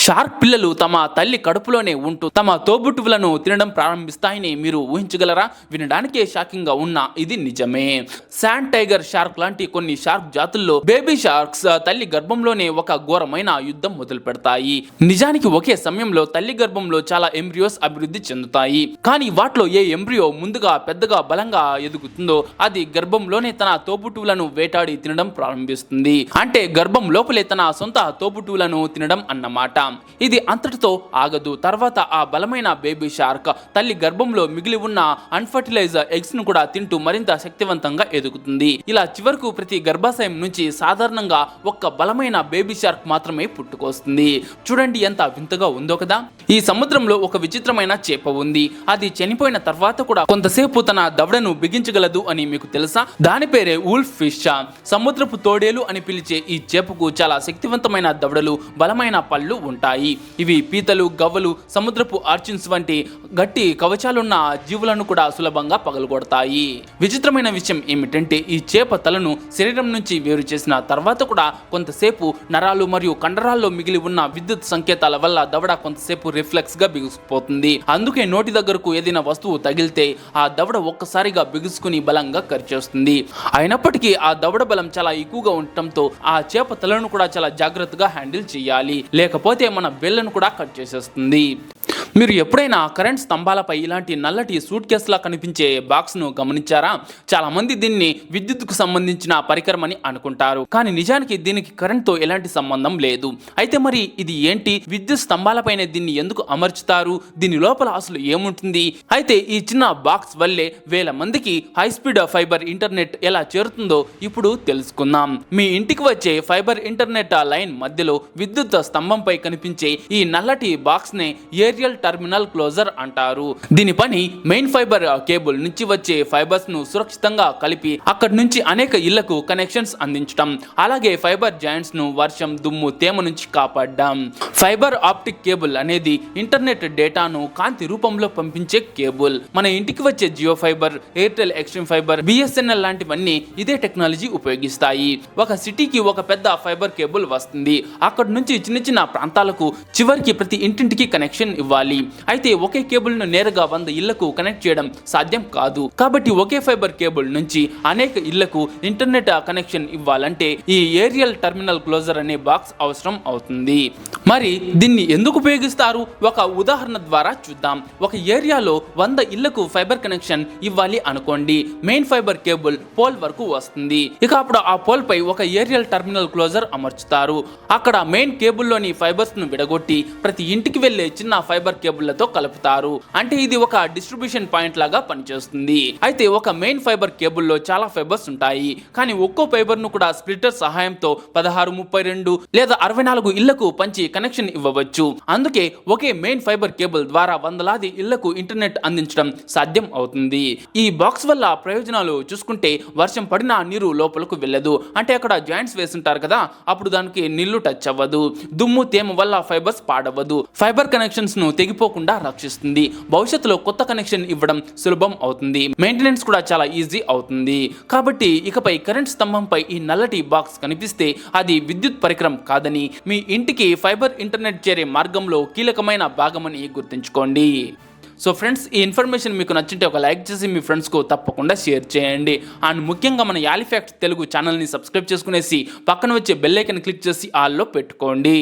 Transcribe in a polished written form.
Shark పిల్లలు తమ తల్లి కడుపులోనే ఉంటూ తమ తోబుట్టువులను తినడం ప్రారంభిస్తాయని మీరు ఊహించగలరా? వినడానికే షాకింగ్ గా ఉన్న ఇది నిజమే. శాండ్ టైగర్ షార్క్ లాంటి కొన్ని షార్క్ జాతుల్లో బేబీ షార్క్స్ తల్లి గర్భంలోనే ఒక ఘోరమైన యుద్ధం మొదలు పెడతాయి. నిజానికి ఒకే సమయంలో తల్లి గర్భంలో చాలా ఎంబ్రియోస్ అభివృద్ధి చెందుతాయి. కానీ వాటిలో ఏ ఎంబ్రియో ముందుగా పెద్దగా బలంగా ఎదుగుతుందో అది గర్భంలోనే తన తోబుట్టువులను వేటాడి తినడం ప్రారంభిస్తుంది. అంటే గర్భం లోపలే తన సొంత తోబుట్టువులను తినడం అన్నమాట. ఇది అంతటితో ఆగదు. తర్వాత ఆ బలమైన బేబీ షార్క్ తల్లి గర్భంలో మిగిలి ఉన్న అన్ఫర్టిలైజ్ ఎగ్స్ ను కూడా తింటూ మరింత శక్తివంతంగా ఎదుగుతుంది. ఇలా చివరకు ప్రతి గర్భాశయం నుంచి సాధారణంగా ఒక్క బలమైన బేబీ షార్క్ మాత్రమే పుట్టుకొస్తుంది. చూడండి ఎంత వింతగా ఉందో కదా. ఈ సముద్రంలో ఒక విచిత్రమైన చేప ఉంది. అది చనిపోయిన తర్వాత కూడా కొంతసేపు తన దవడను బిగించగలదు అని మీకు తెలుసా? దాని పేరే వూల్ఫ్ ఫిష్. సముద్రపు తోడేలు అని పిలిచే ఈ చేపకు చాలా శక్తివంతమైన దవడలు, బలమైన పళ్ళు ఉంటాయి. ఇవి పీతలు, గవ్వలు, సముద్రపు ఆర్చిన్స్ వంటి గట్టి కవచాలున్న జీవులను కూడా సులభంగా పగలగొడతాయి. విచిత్రమైన విషయం ఏమిటంటే ఈ చేప తలను శరీరం నుంచి వేరు చేసిన తర్వాత కూడా కొంతసేపు నరాలు మరియు కండరాల్లో మిగిలి ఉన్న విద్యుత్ సంకేతాల వల్ల దవడ కొంతసేపు రిఫ్లెక్స్ గా బిగుసుకుపోతుంది. అందుకే నోటి దగ్గరకు ఏదైనా వస్తువు తగిలితే ఆ దవడ ఒక్కసారిగా బిగుసుకుని బలంగా కరిచేస్తుంది. అయినప్పటికీ ఆ దవడ బలం చాలా ఎక్కువగా ఉండటంతో ఆ చేప తలను కూడా చాలా జాగ్రత్తగా హ్యాండిల్ చేయాలి, లేకపోతే మన బెల్లను కూడా కట్ చేసేస్తుంది. మీరు ఎప్పుడైనా కరెంట్ స్తంభాలపై ఇలాంటి నల్లటి సూట్ కేసులా కనిపించే బాక్స్ ను గమనించారా? చాలా మంది దీన్ని విద్యుత్కు సంబంధించిన పరికరం అని అనుకుంటారు, కానీ నిజానికి దీనికి కరెంట్ తో ఎలాంటి సంబంధం లేదు. అయితే మరి ఇది ఏంటి? విద్యుత్ స్తంభాలపైనే దీన్ని ఎందుకు అమర్చుతారు? దీని లోపల అసలు ఏముంటుంది? అయితే ఈ చిన్న బాక్స్ వల్లే వేల మందికి హై స్పీడ్ ఫైబర్ ఇంటర్నెట్ ఎలా చేరుతుందో ఇప్పుడు తెలుసుకుందాం. మీ ఇంటికి వచ్చే ఫైబర్ ఇంటర్నెట్ లైన్ మధ్యలో విద్యుత్ స్తంభంపై కనిపించే ఈ నల్లటి బాక్స్ నే ఏరియల్ టర్మినల్ క్లోజర్ అంటారు. దీని పని మెయిన్ ఫైబర్ కేబుల్ నుంచి వచ్చే ఫైబర్స్ ను సురక్షితంగా కలిపి అక్కడి నుంచి అనేక ఇళ్లకు కనెక్షన్స్ అందించడం, అలాగే ఫైబర్ జాయింట్స్ ను వర్షం, దుమ్ము, తేమ నుంచి కాపాడడం. ఫైబర్ ఆప్టిక్ కేబుల్ అనేది ఇంటర్నెట్ డేటాను కాంతి రూపంలో పంపించే కేబుల్. మన ఇంటికి వచ్చే Jio fiber, Airtel Xtreme fiber, BSNL లాంటివన్నీ ఇదే టెక్నాలజీ ఉపయోగిస్తాయి. ఒక సిటీకి ఒక పెద్ద ఫైబర్ కేబుల్ వస్తుంది. అక్కడి నుంచి చిన్న చిన్న ప్రాంతాలకు చివరికి ప్రతి ఇంటింటికి కనెక్షన్ ఇవ్వాలి. అయితే ఒకే కేబుల్ ను నేరుగా 100 ఇళ్లకు కనెక్ట్ చేయడం సాధ్యం కాదు. కాబట్టి ఒకే ఫైబర్ కేబుల్ నుంచి అనేక ఇళ్లకు ఇంటర్నెట్ కనెక్షన్ ఇవ్వాలంటే ఈ ఏరియల్ టర్మినల్ క్లోజర్ అనే బాక్స్ అవసరం అవుతుంది. మరి దీన్ని ఎందుకు ఉపయోగిస్తారు? ఒక ఉదాహరణ ద్వారా చూద్దాం. ఒక ఏరియాలో 100 ఇళ్లకు ఫైబర్ కనెక్షన్ ఇవ్వాలి అనుకోండి. మెయిన్ ఫైబర్ కేబుల్ పోల్ వరకు వస్తుంది. ఇక అప్పుడు ఆ పోల్ పై ఒక ఏరియల్ టర్మినల్ క్లోజర్ అమర్చుతారు. అక్కడ మెయిన్ కేబుల్లోని ఫైబర్స్ ను విడగొట్టి ప్రతి ఇంటికి వెళ్లే చిన్న ఫైబర్ కేబుల్లతో కలుపుతారు. అంటే ఇది ఒక డిస్ట్రిబ్యూషన్ పాయింట్ లాగా పనిచేస్తుంది. అయితే ఒక మెయిన్ ఫైబర్ కేబుల్లో చాలా ఫైబర్స్ ఉంటాయి, కానీ ఒక్కో ఫైబర్ ను కూడా స్ప్లిటర్ సహాయంతో 16, 32 లేదా 64 ఇళ్లకు పంచి కనెక్షన్ ఇవ్వవచ్చు. అందుకే ఒకే మెయిన్ ఫైబర్ కేబుల్ ద్వారా వందలాది ఇళ్లకు ఇంటర్నెట్ అందించడం సాధ్యం అవుతుంది. ఈ బాక్స్ వల్ల ప్రయోజనాలు చూసుకుంటే వర్షం పడినా నీరు లోపలకు వెళ్ళదు. అంటే అక్కడ జాయింట్స్ వేస్తుంటారు కదా, అప్పుడు దానికి నీళ్లు టచ్ అవ్వదు. దుమ్ము, తేమ వల్ల ఫైబర్స్ పాడవదు. ఫైబర్ కనెక్షన్స్ ను తెగిపోకుండా రక్షిస్తుంది. భవిష్యత్తులో కొత్త కనెక్షన్ ఇవ్వడం సులభం అవుతుంది. మెయింటెనెన్స్ కూడా చాలా ఈజీ అవుతుంది. కాబట్టి ఇకపై కరెంట్ స్తంభంపై ఈ నల్లటి బాక్స్ కనిపిస్తే అది విద్యుత్ పరికరం కాదని, మీ ఇంటికి ఫైబర్ ఇంటర్నెట్ చేరే మార్గంలో కీలకమైన భాగమని గుర్తుంచుకోండి. సో ఫ్రెండ్స్, ఈ ఇన్ఫర్మేషన్ మీకు నచ్చింటే ఒక లైక్ చేసి మీ ఫ్రెండ్స్కు తప్పకుండా షేర్ చేయండి. అండ్ ముఖ్యంగా మన యాలిఫాక్ట్ తెలుగు ఛానల్ని సబ్స్క్రైబ్ చేసుకునేసి పక్కన వచ్చే బెల్ ఐకాన్ క్లిక్ చేసి ఆల్లో పెట్టుకోండి.